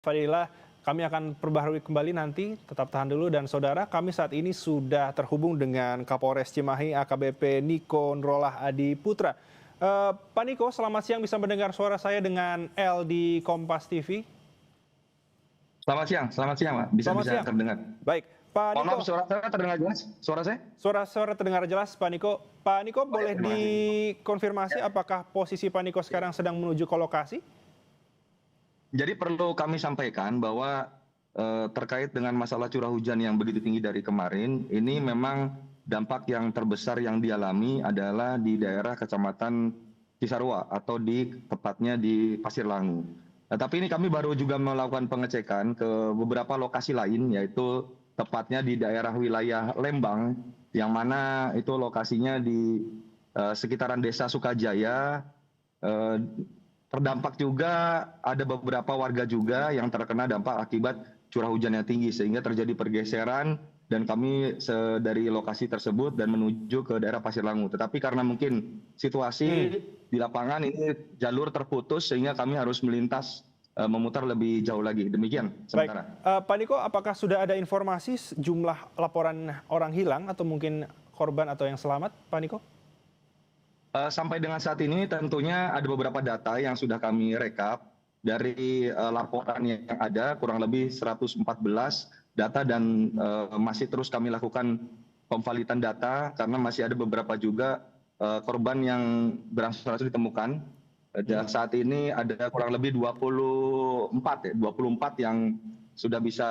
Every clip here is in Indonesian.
Fadila, kami akan perbaharui kembali nanti, tetap tahan dulu. Dan saudara, kami saat ini sudah terhubung dengan Kapolres Cimahi AKBP Niko Nurullah Adi Putra. Pak Niko, selamat siang, bisa mendengar suara saya dengan L di Kompas TV? Selamat siang, Pak. Bisa Selamat siang. terdengar. Baik, Pak Mohon Niko. maaf, suara saya terdengar jelas? Suara saya? Suara terdengar jelas, Pak Niko. Pak Niko, boleh terima kasih. dikonfirmasi apakah posisi Pak Niko sekarang sedang menuju ke lokasi? Jadi perlu kami sampaikan bahwa terkait dengan masalah curah hujan yang begitu tinggi dari kemarin, ini memang dampak yang terbesar yang dialami adalah di daerah Kecamatan Cisarua atau tepatnya di Pasir Langu. Nah, tapi ini kami baru juga melakukan pengecekan ke beberapa lokasi lain, yaitu tepatnya di daerah wilayah Lembang, yang mana itu lokasinya di sekitaran Desa Sukajaya. Terdampak juga ada beberapa warga juga yang terkena dampak akibat curah hujan yang tinggi, sehingga terjadi pergeseran dan kami dari lokasi tersebut dan menuju ke daerah Pasir Langu. Tetapi karena mungkin situasi di lapangan ini jalur terputus, sehingga kami harus melintas memutar lebih jauh lagi. Demikian sementara. Baik, Pak Niko, apakah sudah ada informasi jumlah laporan orang hilang atau mungkin korban atau yang selamat, Pak Niko? Sampai dengan saat ini tentunya ada beberapa data yang sudah kami rekap dari laporan yang ada, kurang lebih 114 data, dan masih terus kami lakukan pemvalidan data karena masih ada beberapa juga korban yang berangsur-angsur ditemukan. Dan saat ini ada kurang lebih 24 yang sudah bisa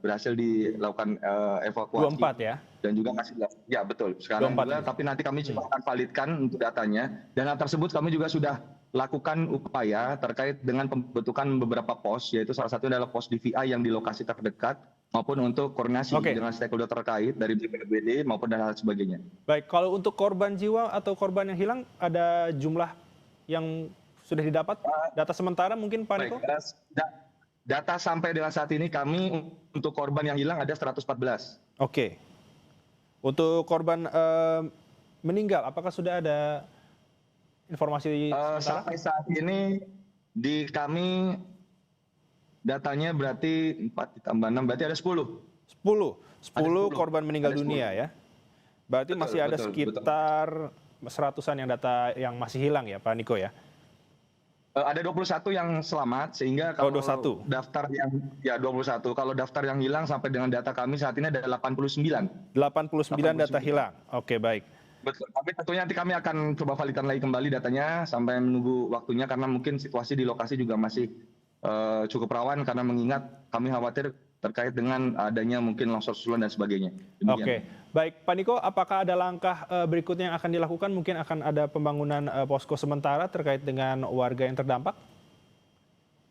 berhasil dilakukan evakuasi. 24 ya? Dan juga masih, ya betul, sekarang juga, tapi nanti kami coba akan validkan untuk datanya. Dan hal tersebut kami juga sudah lakukan upaya terkait dengan pembentukan beberapa pos, yaitu salah satunya adalah pos DVI yang di lokasi terdekat, maupun untuk koordinasi dengan stakeholder terkait dari BPBD maupun dan hal sebagainya. Baik, kalau untuk korban jiwa atau korban yang hilang, ada jumlah yang sudah didapat? Data sementara mungkin, Pak Niko? Data sampai dengan saat ini kami untuk korban yang hilang ada 114. Oke. Untuk korban meninggal, apakah sudah ada informasi sementara? Sampai saat ini di kami datanya berarti 4 ditambah 6, berarti ada 10. 10 korban meninggal dunia ya? Berarti Betul, masih ada sekitar seratusan yang data yang masih hilang ya, Pak Niko ya? Ada 21 yang selamat, sehingga kalau 21. daftar yang 21, kalau daftar yang hilang sampai dengan data kami saat ini ada 89. 89 data hilang. Oke, baik. Betul. Tapi tentunya nanti kami akan coba validkan lagi kembali datanya sampai menunggu waktunya, karena mungkin situasi di lokasi juga masih cukup rawan, karena mengingat kami khawatir terkait dengan adanya mungkin longsor susulan dan sebagainya. Demikian. Oke, baik Pak Niko, apakah ada langkah berikutnya yang akan dilakukan? Mungkin akan ada pembangunan posko sementara terkait dengan warga yang terdampak?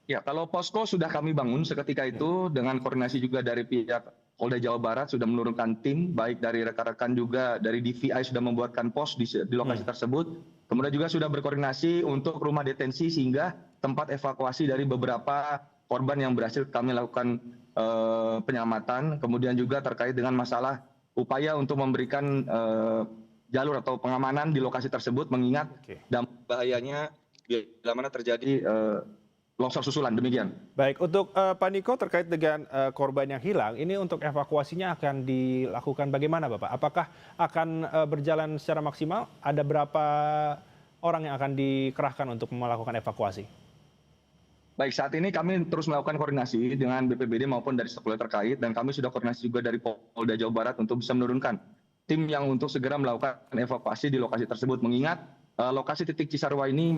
Ya, kalau posko sudah kami bangun seketika itu dengan koordinasi juga dari pihak Polda Jawa Barat, sudah menurunkan tim, baik dari rekan-rekan juga dari DVI sudah membuatkan pos di lokasi tersebut. Kemudian juga sudah berkoordinasi untuk rumah detensi, sehingga tempat evakuasi dari beberapa korban yang berhasil kami lakukan penyelamatan. Kemudian juga terkait dengan masalah upaya untuk memberikan jalur atau pengamanan di lokasi tersebut, mengingat dampak bahayanya bila mana terjadi longsor susulan. Demikian. Baik, untuk Pak Niko terkait dengan korban yang hilang, ini untuk evakuasinya akan dilakukan bagaimana Bapak? Apakah akan berjalan secara maksimal? Ada berapa orang yang akan dikerahkan untuk melakukan evakuasi? Baik, saat ini kami terus melakukan koordinasi dengan BPBD maupun dari stakeholder terkait, dan kami sudah koordinasi juga dari Polda Jawa Barat untuk bisa menurunkan tim yang untuk segera melakukan evakuasi di lokasi tersebut, mengingat lokasi titik Cisarua ini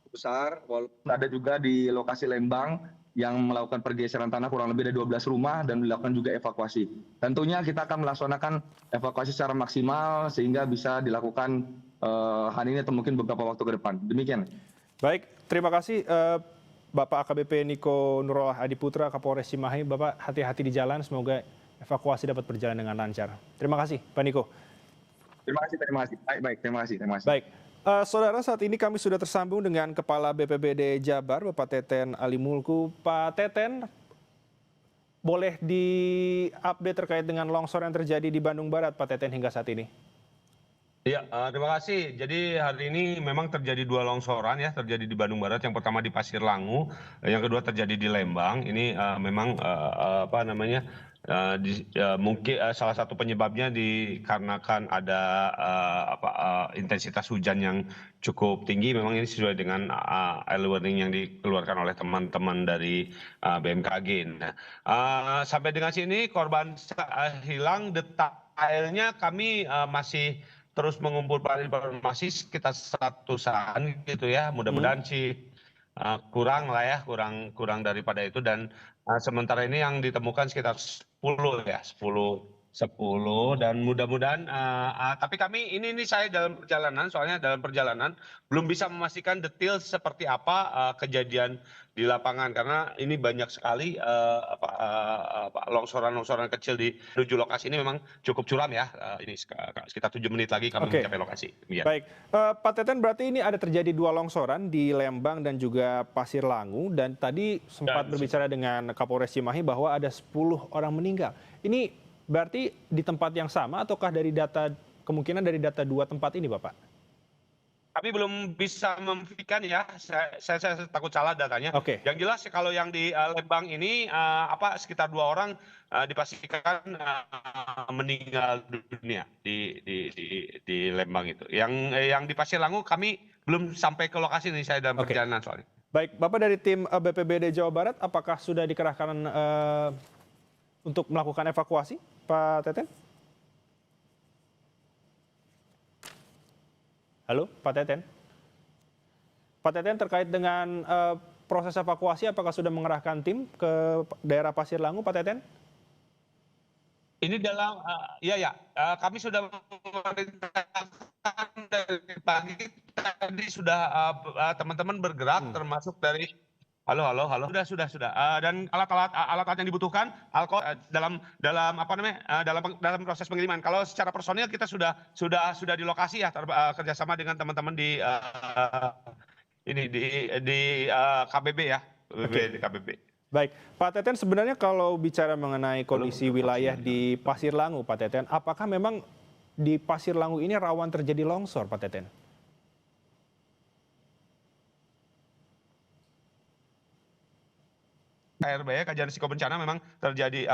besar, walaupun ada juga di lokasi Lembang yang melakukan pergeseran tanah kurang lebih ada 12 rumah dan dilakukan juga evakuasi. Tentunya kita akan melaksanakan evakuasi secara maksimal sehingga bisa dilakukan hari ini atau mungkin beberapa waktu ke depan. Demikian. Baik, terima kasih Bapak AKBP Niko Nurullah Adi Putra, Kapolres Cimahi. Bapak hati-hati di jalan, semoga evakuasi dapat berjalan dengan lancar. Terima kasih, Pak Niko. Terima kasih. Baik, terima kasih. Baik. Saudara, saat ini kami sudah tersambung dengan Kepala BPBD Jabar, Bapak Teten Ali Mulku. Pak Teten, boleh di-update terkait dengan longsor yang terjadi di Bandung Barat, Pak Teten, hingga saat ini? Ya, terima kasih. Jadi hari ini memang terjadi dua longsoran ya, terjadi di Bandung Barat. Yang pertama di Pasir Langu, yang kedua terjadi di Lembang. Ini memang apa namanya, mungkin salah satu penyebabnya dikarenakan ada intensitas hujan yang cukup tinggi. Memang ini sesuai dengan early warning yang dikeluarkan oleh teman-teman dari BMKG. Nah, sampai dengan sini korban hilang, detailnya kami masih terus mengumpulkan informasi sekitar 100-an gitu ya. Mudah-mudahan sih kurang lah ya, kurang daripada itu. Dan sementara ini yang ditemukan sekitar 10 ya, 10 dan mudah-mudahan tapi kami ini saya dalam perjalanan, soalnya dalam perjalanan belum bisa memastikan detail seperti apa kejadian di lapangan, karena ini banyak sekali longsoran-longsoran kecil di menuju lokasi. Ini memang cukup curam ya. Ini sekitar 7 menit lagi kami Oke, mencapai lokasi. Demikian. baik. Pak Teten, berarti ini ada terjadi dua longsoran di Lembang dan juga Pasir Langu, dan tadi sempat Dan berbicara dengan Kapolres Cimahi bahwa ada 10 orang meninggal. Ini berarti di tempat yang sama ataukah dari data, kemungkinan dari data dua tempat ini, Bapak? kami belum bisa memastikan ya, saya takut salah datanya. Oke, Yang jelas kalau yang di Lembang ini sekitar 2 orang dipastikan meninggal dunia di Lembang itu. Yang di Pasir Langu kami belum sampai ke lokasi nih, saya dalam oke. perjalanan soalnya. Baik, Bapak dari tim BPBD Jawa Barat, apakah sudah dikerahkan untuk melakukan evakuasi, Pak Teten? Halo, Pak Teten? Pak Teten, terkait dengan proses evakuasi, apakah sudah mengerahkan tim ke daerah Pasir Langu, Pak Teten? Ini dalam kami sudah memerintahkan dari pagi tadi, sudah teman-teman bergerak termasuk dari halo. Sudah. Dan alat-alat yang dibutuhkan alkohol dalam apa namanya, dalam proses pengiriman. Kalau secara personil kita sudah di lokasi ya, kerjasama dengan teman-teman di KBB ya, Oke, KBB. baik. Pak Teten, sebenarnya kalau bicara mengenai kondisi wilayah di Pasir Langu, Pak Teten, apakah memang di Pasir Langu ini rawan terjadi longsor, Pak Teten? KRB ya, kajian risiko bencana, memang terjadi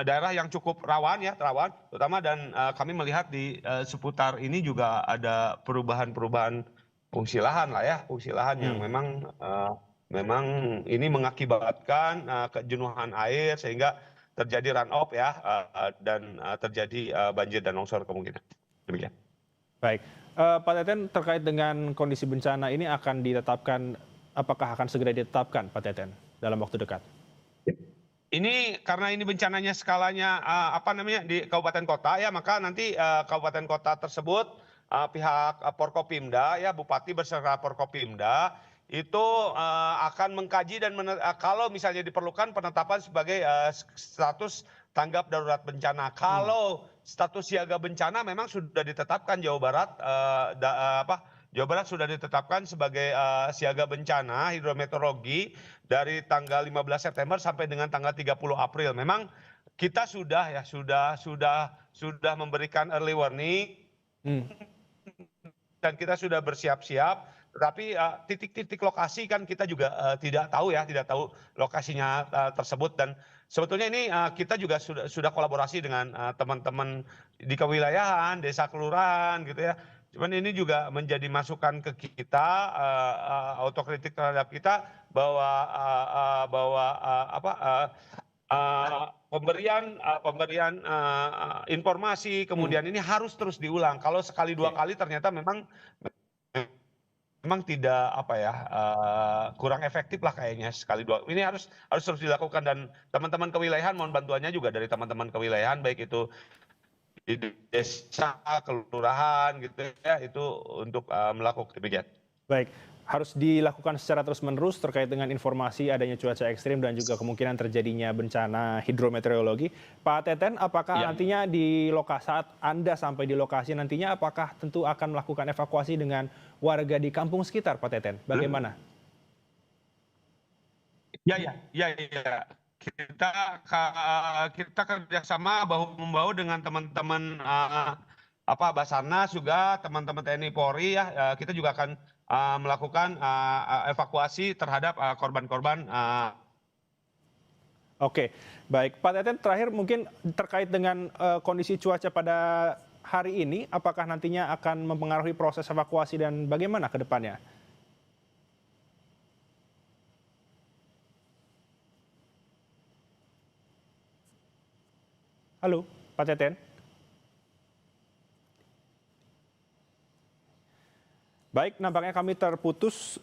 daerah yang cukup rawan, terutama, dan kami melihat di seputar ini juga ada perubahan fungsi lahan yang memang ini mengakibatkan kejenuhan air sehingga terjadi run off ya, dan terjadi banjir dan longsor kemungkinan. Demikian. Baik. Pak Teten, terkait dengan kondisi bencana ini akan ditetapkan, apakah akan segera ditetapkan, Pak Teten, dalam waktu dekat? Ini karena ini bencananya skalanya di kabupaten kota ya, maka nanti kabupaten kota tersebut pihak Forkopimda ya, Bupati beserta Forkopimda itu akan mengkaji dan kalau misalnya diperlukan penetapan sebagai status tanggap darurat bencana. Kalau status siaga bencana memang sudah ditetapkan Jawa Barat, Jawa Barat sudah ditetapkan sebagai siaga bencana hidrometeorologi dari tanggal 15 September sampai dengan tanggal 30 April. Memang kita sudah memberikan early warning dan kita sudah bersiap-siap. Tetapi titik-titik lokasi kan kita juga tidak tahu lokasinya tersebut, dan sebetulnya ini kita juga sudah kolaborasi dengan teman-teman di kewilayahan, desa kelurahan gitu ya. Cuman ini juga menjadi masukan ke kita, autokritik terhadap kita bahwa pemberian informasi kemudian ini harus terus diulang. Kalau sekali dua kali ternyata memang tidak kurang efektif lah kayaknya sekali dua. Ini harus terus dilakukan, dan teman-teman kewilayahan mohon bantuannya juga dari teman-teman kewilayahan, baik itu di desa, kelurahan gitu ya, itu untuk melakukan demikian. Baik, harus dilakukan secara terus-menerus terkait dengan informasi adanya cuaca ekstrim dan juga kemungkinan terjadinya bencana hidrometeorologi. Pak Teten, apakah nantinya saat Anda sampai di lokasi nantinya, apakah tentu akan melakukan evakuasi dengan warga di kampung sekitar, Pak Teten? Bagaimana? Ya. Kita kerjasama bahu membahu dengan teman-teman Basarnas juga teman-teman TNI Polri ya kita juga akan melakukan evakuasi terhadap korban-korban. Oke, baik. Pak Teten, terakhir mungkin terkait dengan kondisi cuaca pada hari ini, apakah nantinya akan mempengaruhi proses evakuasi dan bagaimana ke depannya? Halo, Pak Teten. Baik, nampaknya kami terputus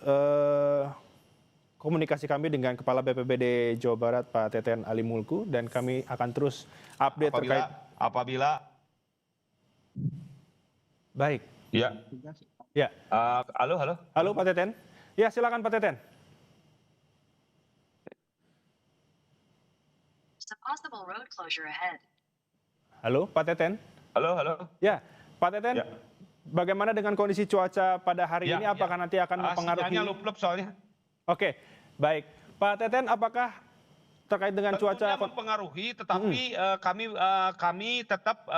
komunikasi kami dengan Kepala BPBD Jawa Barat, Pak Teten Ali Mulku, dan kami akan terus update terkait. Apabila Baik. ya. Ya. Halo. Halo, Pak Teten. Ya, silakan Pak Teten. Halo, Pak Teten. Halo. Ya, Pak Teten. Ya. Bagaimana dengan kondisi cuaca pada hari ini? Apakah nanti akan mempengaruhi? Sinyalnya lup-lup soalnya. Oke, baik. Pak Teten, apakah terkait dengan Tentunya cuaca? mempengaruhi, tetapi kami tetap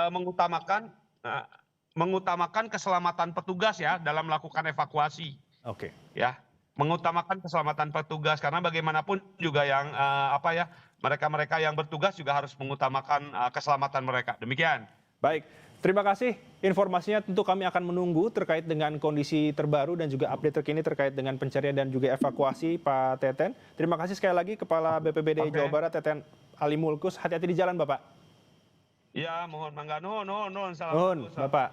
mengutamakan keselamatan petugas ya dalam melakukan evakuasi. Oke. Ya, mengutamakan keselamatan petugas karena bagaimanapun juga yang mereka-mereka yang bertugas juga harus mengutamakan keselamatan mereka. Demikian. Baik, terima kasih informasinya. Tentu kami akan menunggu terkait dengan kondisi terbaru dan juga update terkini terkait dengan pencarian dan juga evakuasi Pak Teten. Terima kasih sekali lagi Kepala BPBD Jawa Barat Teten Ali Mulkus. Hati-hati di jalan Bapak. Ya, mohon mangga. Nuhun. Nuhun, Bapak.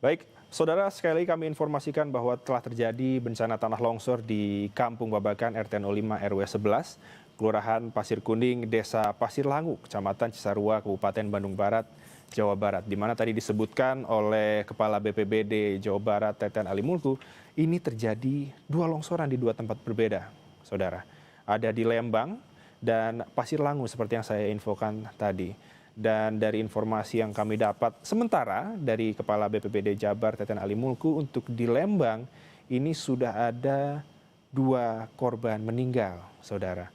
Baik, saudara, sekali lagi kami informasikan bahwa telah terjadi bencana tanah longsor di Kampung Babakan RT 05 RW 11, Kelurahan Pasir Kuning, Desa Pasir Langu, Kecamatan Cisarua, Kabupaten Bandung Barat, Jawa Barat, di mana tadi disebutkan oleh Kepala BPBD Jawa Barat Teten Ali Mulku, ini terjadi dua longsoran di dua tempat berbeda, saudara. Ada di Lembang dan Pasir Langu seperti yang saya infokan tadi. Dan dari informasi yang kami dapat sementara dari Kepala BPBD Jabar Teten Ali Mulku, untuk di Lembang ini sudah ada 2 korban meninggal, saudara.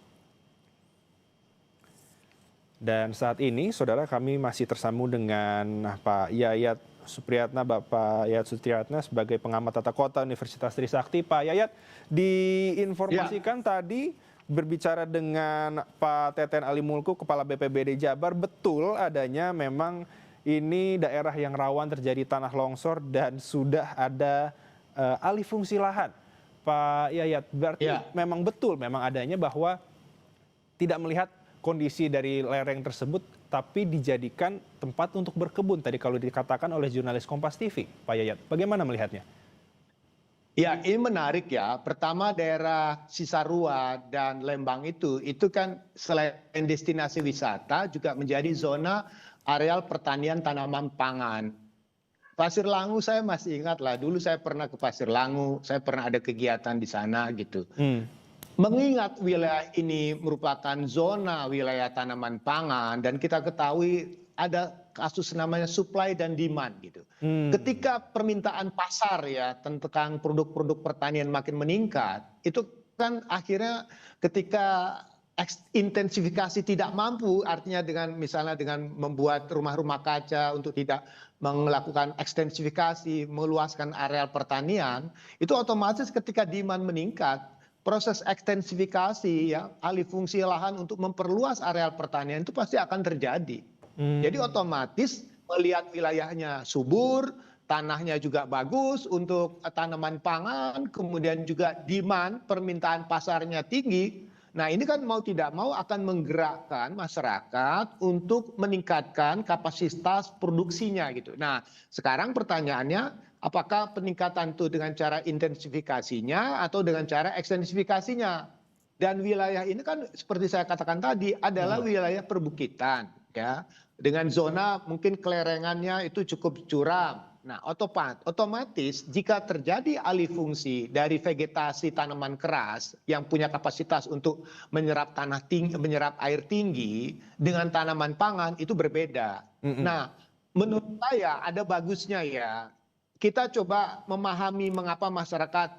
Dan saat ini, saudara, kami masih tersambung dengan Pak Yayat Supriyatna, Bapak Yayat Supriyatna sebagai pengamat tata kota Universitas Trisakti. Pak Yayat, diinformasikan tadi berbicara dengan Pak Teten Ali Mulku, Kepala BPBD Jabar, betul adanya memang ini daerah yang rawan terjadi tanah longsor dan sudah ada alih fungsi lahan. Pak Yayat, berarti memang betul memang adanya bahwa tidak melihat kondisi dari lereng tersebut, tapi dijadikan tempat untuk berkebun. Tadi kalau dikatakan oleh jurnalis Kompas TV, Pak Yayat, bagaimana melihatnya? Ya, ini menarik ya. Pertama, daerah Cisarua dan Lembang itu kan selain destinasi wisata juga menjadi zona areal pertanian tanaman pangan. Pasir Langu saya masih ingat lah, dulu saya pernah ke Pasir Langu, saya pernah ada kegiatan di sana gitu. Mengingat wilayah ini merupakan zona wilayah tanaman pangan dan kita ketahui ada kasus namanya supply dan demand gitu. Ketika permintaan pasar ya tentang produk-produk pertanian makin meningkat, itu kan akhirnya ketika intensifikasi tidak mampu, artinya dengan misalnya dengan membuat rumah-rumah kaca untuk tidak melakukan ekstensifikasi, meluaskan areal pertanian, itu otomatis ketika demand meningkat, proses ekstensifikasi ya alih fungsi lahan untuk memperluas areal pertanian itu pasti akan terjadi. Jadi otomatis melihat wilayahnya subur, tanahnya juga bagus untuk tanaman pangan, kemudian juga demand permintaan pasarnya tinggi. Nah, ini kan mau tidak mau akan menggerakkan masyarakat untuk meningkatkan kapasitas produksinya gitu. Nah, sekarang pertanyaannya, apakah peningkatan itu dengan cara intensifikasinya atau dengan cara ekstensifikasinya? Dan wilayah ini kan seperti saya katakan tadi adalah wilayah perbukitan, ya, dengan zona mungkin kelerengannya itu cukup curam. Nah, otomatis jika terjadi alih fungsi dari vegetasi tanaman keras yang punya kapasitas untuk menyerap tanah tinggi, menyerap air tinggi dengan tanaman pangan itu berbeda. Nah, menurut saya ada bagusnya ya. Kita coba memahami mengapa masyarakat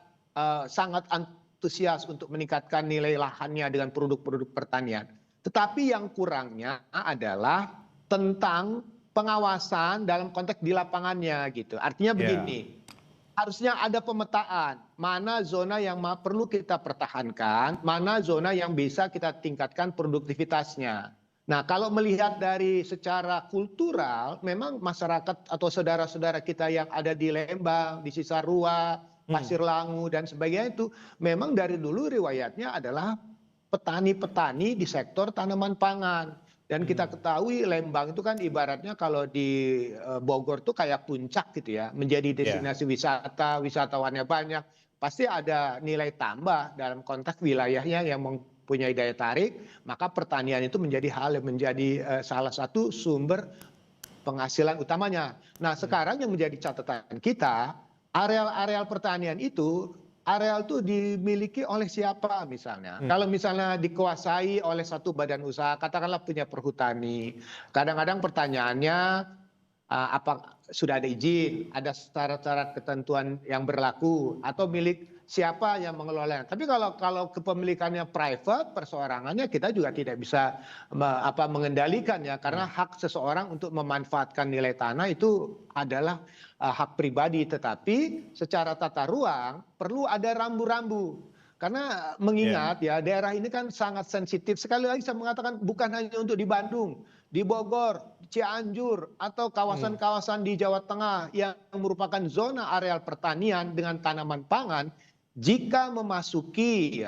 sangat antusias untuk meningkatkan nilai lahannya dengan produk-produk pertanian. Tetapi yang kurangnya adalah tentang pengawasan dalam konteks di lapangannya gitu. Artinya begini, harusnya ada pemetaan mana zona yang perlu kita pertahankan, mana zona yang bisa kita tingkatkan produktivitasnya. Nah, kalau melihat dari secara kultural, memang masyarakat atau saudara-saudara kita yang ada di Lembang, di Cisarua, Pasir Langu dan sebagainya itu memang dari dulu riwayatnya adalah petani-petani di sektor tanaman pangan. Dan kita ketahui Lembang itu kan ibaratnya kalau di Bogor tuh kayak puncak gitu ya, menjadi destinasi wisata, wisatawannya banyak, pasti ada nilai tambah dalam konteks wilayahnya yang mempunyai daya tarik, maka pertanian itu menjadi hal yang menjadi salah satu sumber penghasilan utamanya. Nah, sekarang yang menjadi catatan kita, areal-areal pertanian itu areal itu dimiliki oleh siapa misalnya. Kalau misalnya dikuasai oleh satu badan usaha, katakanlah punya perhutani. Kadang-kadang pertanyaannya apa sudah ada izin, ada syarat-syarat ketentuan yang berlaku atau milik siapa yang mengelolanya. Tapi kalau kepemilikannya private, perseorangannya kita juga tidak bisa mengendalikan ya, karena hak seseorang untuk memanfaatkan nilai tanah itu adalah hak pribadi. Tetapi secara tata ruang perlu ada rambu-rambu. Karena mengingat ya daerah ini kan sangat sensitif. Sekali lagi saya mengatakan bukan hanya untuk di Bandung, di Bogor, Cianjur atau kawasan-kawasan di Jawa Tengah yang merupakan zona areal pertanian dengan tanaman pangan, jika memasuki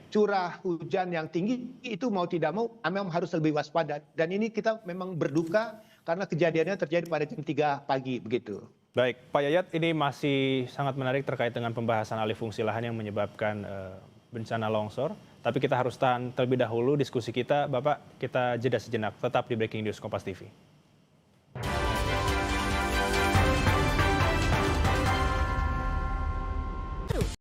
curah hujan yang tinggi itu mau tidak mau memang harus lebih waspada. Dan ini kita memang berduka karena kejadiannya terjadi pada jam 3 pagi begitu. Baik, Pak Yayat, ini masih sangat menarik terkait dengan pembahasan alih fungsi lahan yang menyebabkan bencana longsor. Tapi kita harus tahan terlebih dahulu diskusi kita. Bapak, kita jeda sejenak. Tetap di Breaking News Kompas TV.